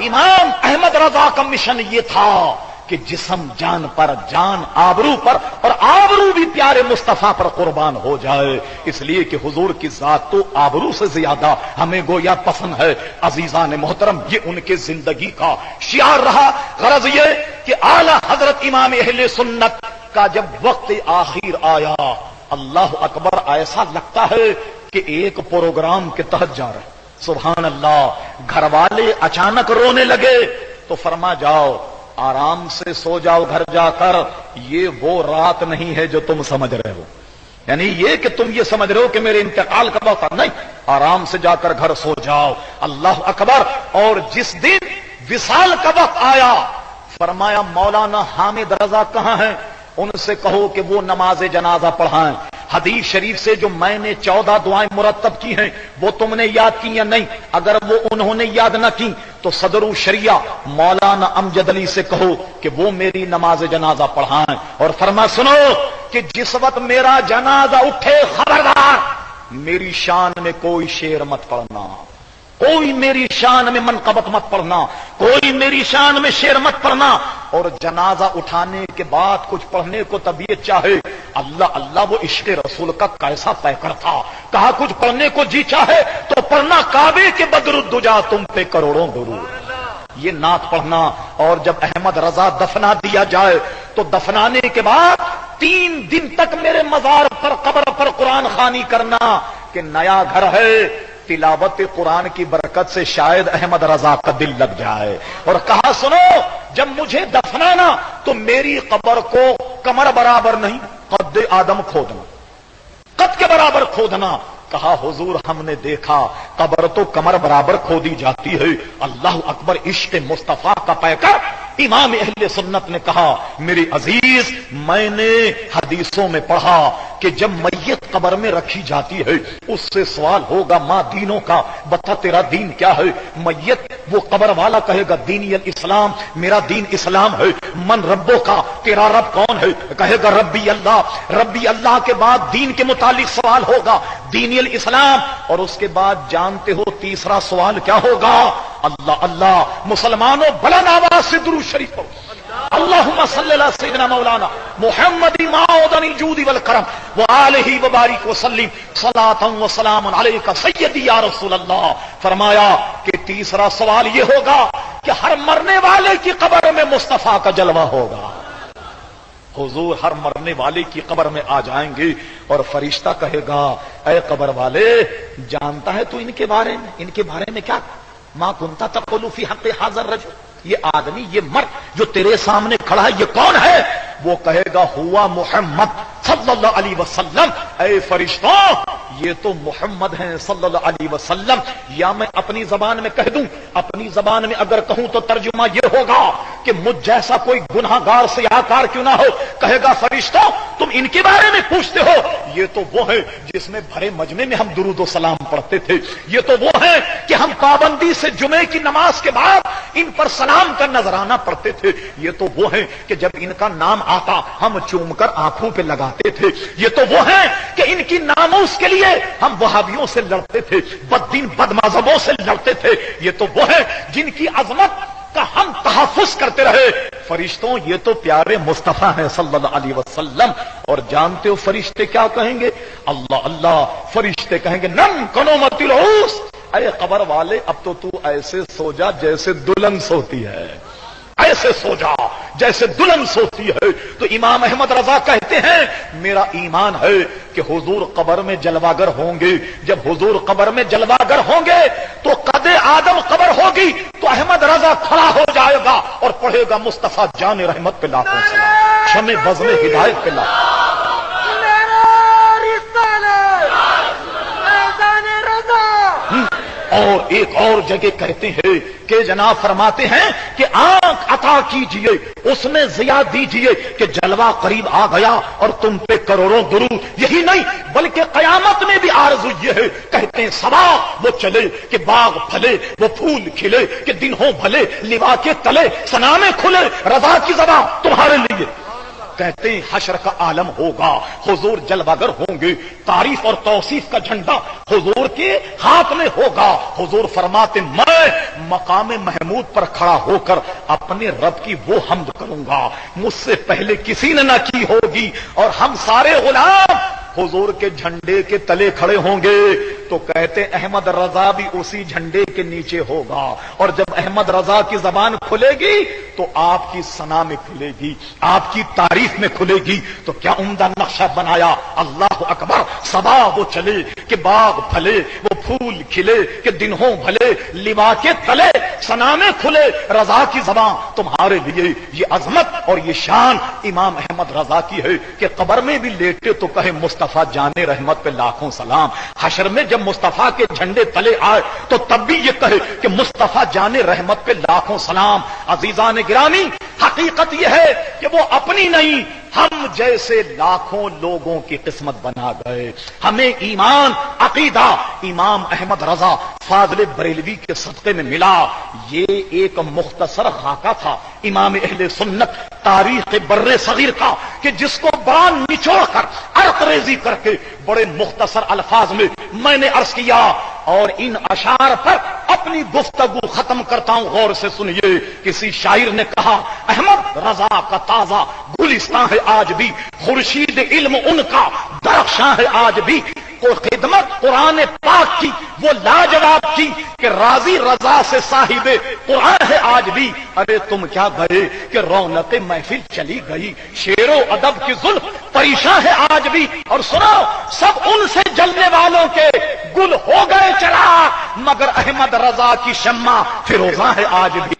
امام احمد رضا کا مشن یہ تھا کہ جسم جان پر، جان آبرو پر، اور آبرو بھی پیارے مصطفیٰ پر قربان ہو جائے، اس لیے کہ حضور کی ذات تو آبرو سے زیادہ ہمیں گویا پسند ہے۔ عزیزان محترم، یہ ان کے زندگی کا شعار رہا۔ غرض یہ کہ اعلی حضرت امام اہل سنت کا جب وقت آخر آیا، اللہ اکبر، ایسا لگتا ہے کہ ایک پروگرام کے تحت جا رہے۔ سبحان اللہ، گھر والے اچانک رونے لگے تو فرما جاؤ، آرام سے سو جاؤ گھر جا کر، یہ وہ رات نہیں ہے جو تم سمجھ رہے ہو، یعنی یہ کہ تم یہ سمجھ رہے ہو کہ میرے انتقال کا وقت نہیں، آرام سے جا کر گھر سو جاؤ۔ اللہ اکبر۔ اور جس دن وصال کا وقت آیا، فرمایا مولانا حامد رضا کہاں ہیں؟ ان سے کہو کہ وہ نماز جنازہ پڑھائیں۔ حدیث شریف سے جو میں نے 14 دعائیں مرتب کی ہیں وہ تم نے یاد کی یا نہیں؟ اگر وہ انہوں نے یاد نہ کی تو صدر الشریعہ مولانا امجد علی سے کہو کہ وہ میری نماز جنازہ پڑھائیں، اور فرما سنو کہ جس وقت میرا جنازہ اٹھے، خبردار میری شان میں کوئی شعر مت پڑھنا، کوئی میری شان میں منقبت مت پڑھنا، کوئی میری شان میں شعر مت پڑھنا۔ اور جنازہ اٹھانے کے بعد کچھ پڑھنے کو طبیعت چاہے، اللہ اللہ، وہ عشق رسول کا کیسا پیکر تھا، کہا کچھ پڑھنے کو جی چاہے تو پڑھنا کعبے کے بدر الدجا تم پہ کروڑوں درود، یہ نعت پڑھنا۔ اور جب احمد رضا دفنا دیا جائے تو دفنانے کے بعد 3 دن تک میرے مزار پر، قبر پر قرآن خوانی کرنا کہ نیا گھر ہے، تلاوت قرآن کی برکت سے شاید احمد رضا کا دل لگ جائے۔ اور کہا سنو، جب مجھے دفنانا تو میری قبر کو کمر برابر نہیں، قد آدم کھودنا، قد کے برابر کھودنا۔ کہا حضور ہم نے دیکھا قبر تو کمر برابر کھودی جاتی ہے۔ اللہ اکبر، عشق مصطفیٰ کا پیکر امام اہل سنت نے کہا میری عزیز، میں نے حدیثوں میں پڑھا کہ جب میت قبر میں رکھی جاتی ہے اس سے سوال ہوگا ماں دینوں کا، بتا تیرا دین کیا ہے؟ میت وہ قبر والا کہے گا دینی الاسلام، میرا دین اسلام ہے۔ من ربوں کا، تیرا رب کون ہے؟ کہے گا ربی اللہ۔ ربی اللہ کے بعد دین کے متعلق سوال ہوگا، دینی الاسلام۔ اور اس کے بعد جانتے ہو تیسرا سوال کیا ہوگا؟ اللہ اللہ۔ مسلمانوں بلند آواز سے درود شریف پڑھو، اللہم صلی اللہ سیدنا مولانا محمد معودن الجود والکرم وآلہ وبارک وسلم صلاۃ وسلام علیک سیدی یا رسول اللہ۔ فرمایا کہ تیسرا سوال یہ ہوگا کہ ہر مرنے والے کی قبر میں مصطفیٰ کا جلوہ ہوگا۔ حضور ہر مرنے والے کی قبر میں آ جائیں گے اور فرشتہ کہے گا اے قبر والے، جانتا ہے تو ان کے بارے میں کیا؟ ما کنتا تقول فی حق حاضر رجل، یہ آدمی، یہ مرد جو تیرے سامنے کھڑا ہے یہ کون ہے؟ وہ کہے گا ہوا محمد صلی اللہ علیہ وسلم۔ اے فرشتوں، یہ تو محمد ہیں صلی اللہ علیہ وسلم۔ یا میں اپنی زبان میں کہہ دوں، اپنی زبان میں اگر کہوں تو ترجمہ یہ ہوگا کہ مجھ جیسا کوئی گناہگار سیاہکار کیوں نہ ہو، کہے گا فرشتوں تم ان کے بارے میں پوچھتے ہو، یہ تو وہ ہے جس میں بھرے مجمع میں ہم درود و سلام پڑھتے تھے، یہ تو وہ ہے کہ ہم پابندی سے جمعے کی نماز کے بعد ان پر سلام کا نذرانہ پڑھتے تھے، یہ تو وہ ہے کہ جب ان کا نام آتا ہم چوم کر آنکھوں پہ لگاتے تھے، یہ تو وہ ہے کہ ان کی ناموس کے لیے ہم وہابیوں سے لڑتے تھے، بددین بد مذہبوں سے لڑتے تھے، یہ تو وہ ہے جن کی عظمت کا ہم تحفظ کرتے رہے۔ فرشتوں یہ تو پیارے مصطفیٰ ہیں صلی اللہ علیہ وسلم۔ اور جانتے ہو فرشتے کیا کہیں گے؟ اللہ اللہ، فرشتے کہیں گے نم کنومت العروس، اے قبر والے اب تو ایسے سو جا جیسے دلہن سوتی ہے، ایسے سو جا جیسے دلہن سوتی ہے۔ تو امام احمد رضا کہتے ہیں میرا ایمان ہے کہ حضور قبر میں جلواگر ہوں گے، جب حضور قبر میں جلواگر ہوں گے تو قد آدم قبر ہوگی تو احمد رضا کھڑا ہو جائے گا اور پڑھے گا مصطفیٰ جان رحمت پہ لاکھوں سلام، شمع بزم ہدایت پہ لاکھوں۔ اور ایک اور جگہ کہتے ہیں کہ جناب فرماتے ہیں کہ آنکھ عطا کیجئے، اس میں ضیاء دیجئے کہ جلوہ قریب آ گیا اور تم پہ کروڑوں درود۔ یہی نہیں بلکہ قیامت میں بھی آرزو یہ ہے، کہتے ہیں سوا وہ چلے کہ باغ پھلے، وہ پھول کھلے کہ دن ہوں بھلے، لوا کے تلے سنامے کھلے، رضا کی زبان تمہارے لیے۔ کہتے ہیں حشر کا عالم ہوگا، حضور جلوگر ہوں گے، تعریف اور توصیف کا جھنڈا حضور کے ہاتھ میں ہوگا۔ حضور فرماتے میں مقام محمود پر کھڑا ہو کر اپنے رب کی وہ حمد کروں گا مجھ سے پہلے کسی نے نہ کی ہوگی، اور ہم سارے غلام حضور کے جھنڈے کے تلے کھڑے ہوں گے۔ تو کہتے احمد رضا بھی اسی جھنڈے کے نیچے ہوگا، اور جب احمد رضا کی زبان کھلے گی تو آپ کی ثنا میں کھلے گی، آپ کی تعریف میں کھلے گی۔ تو کیا عمدہ نقشہ بنایا، اللہ اکبر۔ صبا وہ چلے کہ باغ پھلے، وہ پھول کھلے کہ دن ہوں بھلے، لوا کے تلے ثنا میں کھلے رضا کی زبان تمہارے لیے۔ یہ عظمت اور یہ شان امام احمد رضا کی ہے کہ قبر میں بھی لیٹے تو کہے مصطفیٰ جان رحمت پہ لاکھوں سلام، حشر میں جب مصطفیٰ کے جھنڈے تلے آئے تو تب بھی یہ کہے کہ مصطفیٰ جان رحمت پہ لاکھوں سلام۔ عزیزان گرامی، حقیقت یہ ہے کہ وہ اپنی نہیں، ہم جیسے لاکھوں لوگوں کی قسمت بنا گئے۔ ہمیں ایمان عقیدہ امام احمد رضا فاضل بریلوی کے صدقے میں ملا۔ یہ ایک مختصر خاکہ تھا امام اہل سنت تاریخ بر صغیر کا، کہ جس کو بڑا نچوڑ کر عرق ریزی کر کے بڑے مختصر الفاظ میں نے عرض کیا، اور ان اشعار پر اپنی گفتگو ختم کرتا ہوں، غور سے سنیے۔ کسی شاعر نے کہا احمد رضا کا تازہ گلستان ہے آج بھی، خورشید علم ان کا درخشاں ہے آج بھی، کو خدمت قرآن پاک کی وہ لاجواب کی کہ راضی رضا سے صاحب قرآن ہے آج بھی۔ ارے تم کیا گئے کہ رونق محفل چلی گئی، شعر و ادب کی زلف پریشاں ہے آج بھی، اور سنو سب ان سے جلنے والوں کے گل ہو گئے چلا، مگر احمد رضا کی شمع فروزاں ہے آج بھی۔